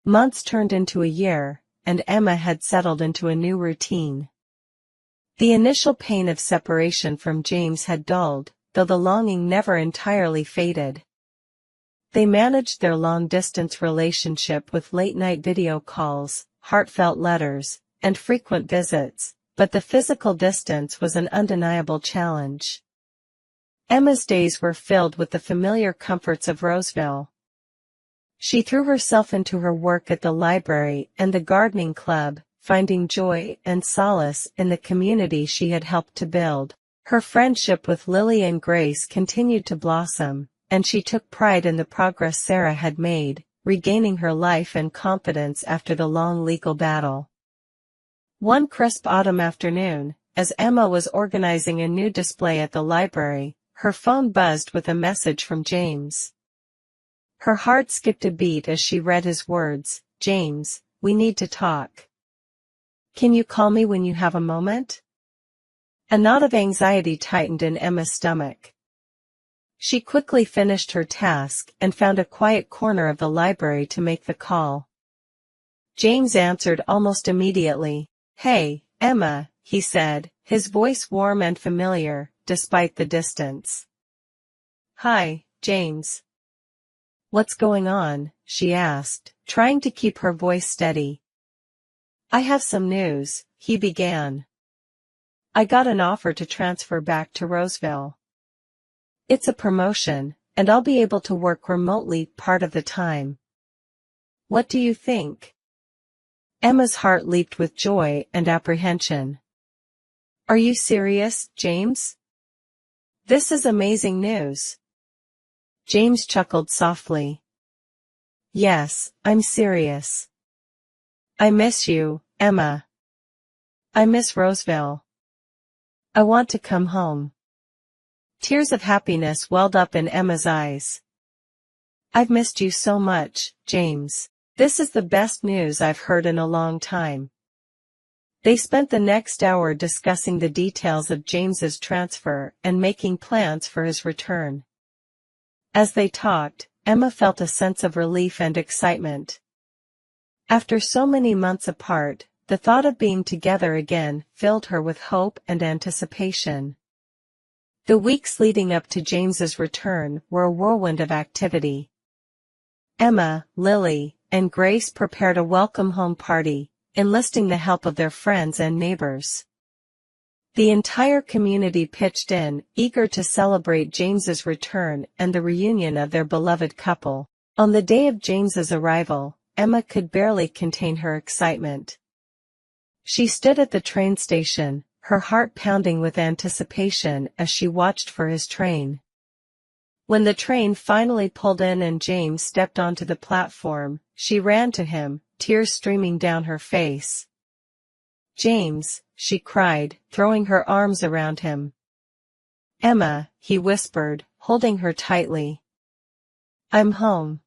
Months turned into a year, and Emma had settled into a new routine. The initial pain of separation from James had dulled, though the longing never entirely faded. They managed their long-distance relationship with late-night video calls, heartfelt letters, and frequent visits, but the physical distance was an undeniable challenge. Emma's days were filled with the familiar comforts of Roseville. She threw herself into her work at the library and the gardening club, finding joy and solace in the community she had helped to build. Her friendship with Lily and Grace continued to blossom, and she took pride in the progress Sarah had made, regaining her life and confidence after the long legal battle. One crisp autumn afternoon, as Emma was organizing a new display at the library, her phone buzzed with a message from James. Her heart skipped a beat as she read his words, "James, we need to talk. Can you call me when you have a moment?" A knot of anxiety tightened in Emma's stomach. She quickly finished her task and found a quiet corner of the library to make the call. James answered almost immediately. "Hey, Emma," he said, his voice warm and familiar, despite the distance. "Hi, James. What's going on?" she asked, trying to keep her voice steady. "I have some news," he began. "I got an offer to transfer back to Roseville. It's a promotion, and I'll be able to work remotely part of the time. What do you think?" Emma's heart leaped with joy and apprehension. "Are you serious, James? This is amazing news." James chuckled softly. "Yes, I'm serious. I miss you, Emma. I miss Roseville. I want to come home." Tears of happiness welled up in Emma's eyes. "I've missed you so much, James. This is the best news I've heard in a long time." They spent the next hour discussing the details of James's transfer and making plans for his return. As they talked, Emma felt a sense of relief and excitement. After so many months apart, the thought of being together again filled her with hope and anticipation. The weeks leading up to James's return were a whirlwind of activity. Emma, Lily, and Grace prepared a welcome home party, enlisting the help of their friends and neighbors. The entire community pitched in, eager to celebrate James's return and the reunion of their beloved couple. On the day of James's arrival, Emma could barely contain her excitement. She stood at the train station, her heart pounding with anticipation as she watched for his train. When the train finally pulled in and James stepped onto the platform, she ran to him, tears streaming down her face. "James," she cried, throwing her arms around him. "Emma," he whispered, holding her tightly. "I'm home."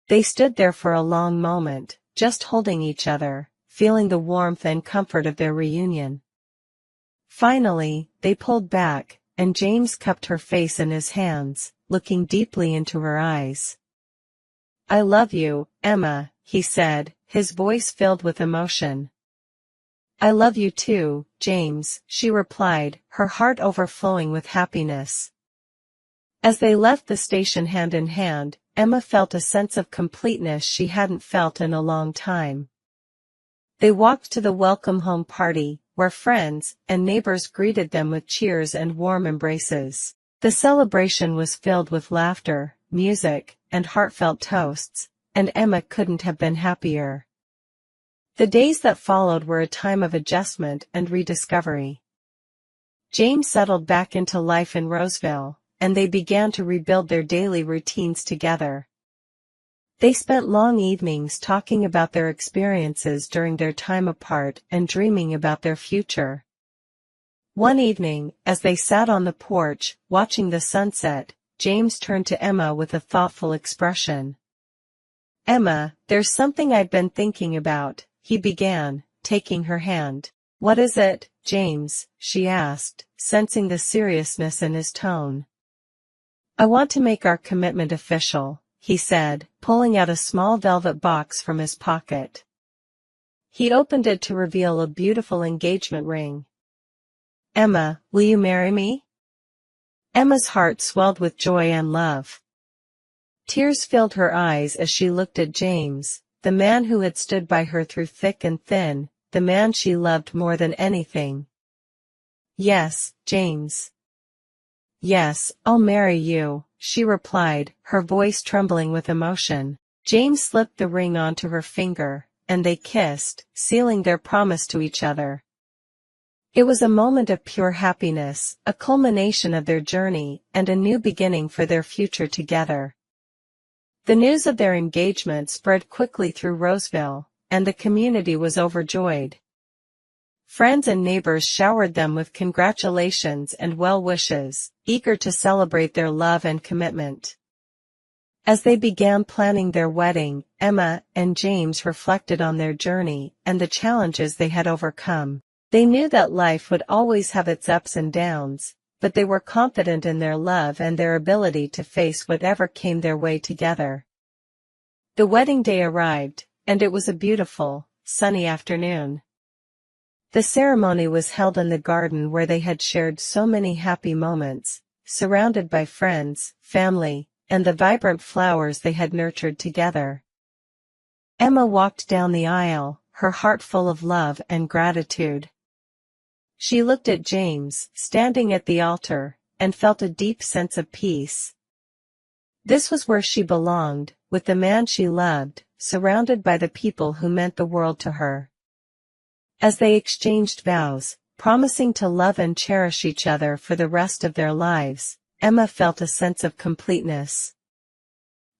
They stood there for a long moment, just holding each other, feeling the warmth and comfort of their reunion. Finally, they pulled back, and James cupped her face in his hands, looking deeply into her eyes. "I love you, Emma," he said, his voice filled with emotion. "I love you too, James," she replied, her heart overflowing with happiness. As they left the station hand in hand, Emma felt a sense of completeness she hadn't felt in a long time. They walked to the welcome home party, where friends and neighbors greeted them with cheers and warm embraces. The celebration was filled with laughter, music, and heartfelt toasts, and Emma couldn't have been happier. The days that followed were a time of adjustment and rediscovery. James settled back into life in Roseville, and they began to rebuild their daily routines together. They spent long evenings talking about their experiences during their time apart and dreaming about their future. One evening, as they sat on the porch, watching the sunset, James turned to Emma with a thoughtful expression. "Emma, there's something I've been thinking about," he began, taking her hand. "What is it, James?" she asked, sensing the seriousness in his tone. "I want to make our commitment official," he said, pulling out a small velvet box from his pocket. He opened it to reveal a beautiful engagement ring. "Emma, will you marry me?" Emma's heart swelled with joy and love. Tears filled her eyes as she looked at James, the man who had stood by her through thick and thin, the man she loved more than anything. "Yes, James. Yes, I'll marry you," she replied, her voice trembling with emotion. James slipped the ring onto her finger, and they kissed, sealing their promise to each other. It was a moment of pure happiness, a culmination of their journey, and a new beginning for their future together. The news of their engagement spread quickly through Roseville, and the community was overjoyed. Friends and neighbors showered them with congratulations and well wishes, eager to celebrate their love and commitment. As they began planning their wedding, Emma and James reflected on their journey and the challenges they had overcome. They knew that life would always have its ups and downs, but they were confident in their love and their ability to face whatever came their way together. The wedding day arrived, and it was a beautiful, sunny afternoon. The ceremony was held in the garden where they had shared so many happy moments, surrounded by friends, family, and the vibrant flowers they had nurtured together. Emma walked down the aisle, her heart full of love and gratitude. She looked at James, standing at the altar, and felt a deep sense of peace. This was where she belonged, with the man she loved, surrounded by the people who meant the world to her. As they exchanged vows, promising to love and cherish each other for the rest of their lives, Emma felt a sense of completeness.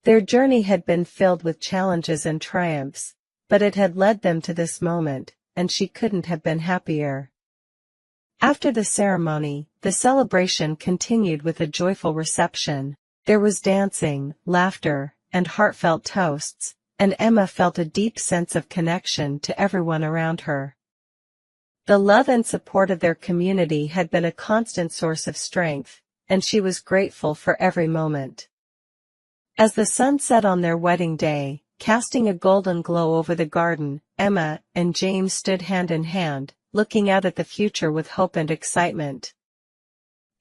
Their journey had been filled with challenges and triumphs, but it had led them to this moment, and she couldn't have been happier. After the ceremony, the celebration continued with a joyful reception. There was dancing, laughter, and heartfelt toasts, and Emma felt a deep sense of connection to everyone around her. The love and support of their community had been a constant source of strength, and she was grateful for every moment. As the sun set on their wedding day, casting a golden glow over the garden, Emma and James stood hand in hand, looking out at the future with hope and excitement.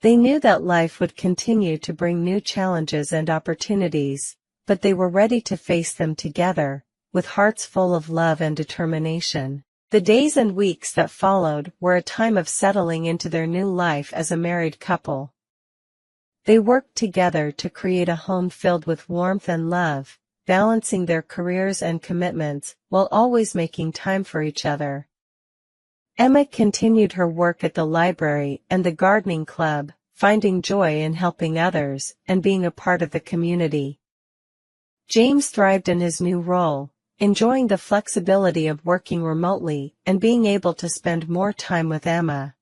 They knew that life would continue to bring new challenges and opportunities, but they were ready to face them together, with hearts full of love and determination. The days and weeks that followed were a time of settling into their new life as a married couple. They worked together to create a home filled with warmth and love, balancing their careers and commitments, while always making time for each other. Emma continued her work at the library and the gardening club, finding joy in helping others and being a part of the community. James thrived in his new role, enjoying the flexibility of working remotely and being able to spend more time with Emma.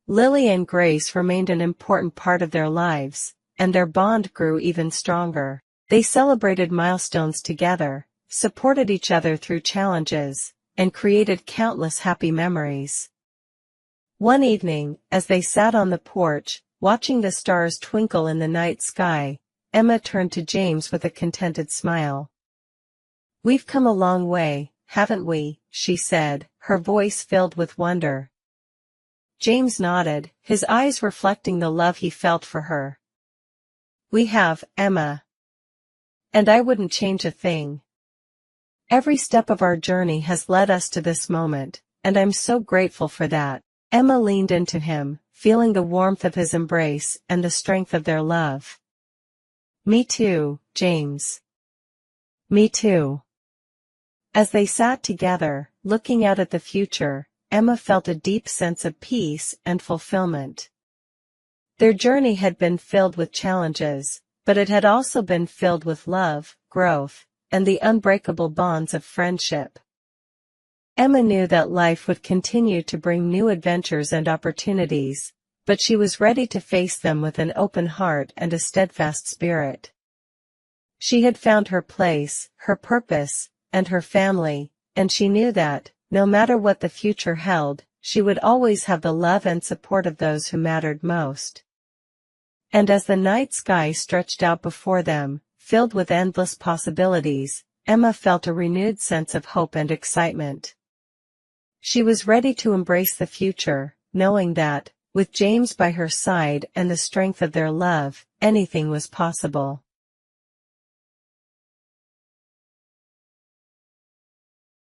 Lily and Grace remained an important part of their lives, and their bond grew even stronger. They celebrated milestones together, supported each other through challenges, and created countless happy memories. One evening, as they sat on the porch, watching the stars twinkle in the night sky, Emma turned to James with a contented smile. "We've come a long way, haven't we?" she said, her voice filled with wonder. James nodded, his eyes reflecting the love he felt for her. "We have, Emma. And I wouldn't change a thing. Every step of our journey has led us to this moment, and I'm so grateful for that." Emma leaned into him, feeling the warmth of his embrace and the strength of their love. "Me too, James. Me too." As they sat together, looking out at the future, Emma felt a deep sense of peace and fulfillment. Their journey had been filled with challenges, but it had also been filled with love, growth, and the unbreakable bonds of friendship. Emma knew that life would continue to bring new adventures and opportunities, but she was ready to face them with an open heart and a steadfast spirit. She had found her place, her purpose, and her family, and she knew that, no matter what the future held, she would always have the love and support of those who mattered most. And as the night sky stretched out before them, filled with endless possibilities, Emma felt a renewed sense of hope and excitement. She was ready to embrace the future, knowing that, with James by her side and the strength of their love, anything was possible.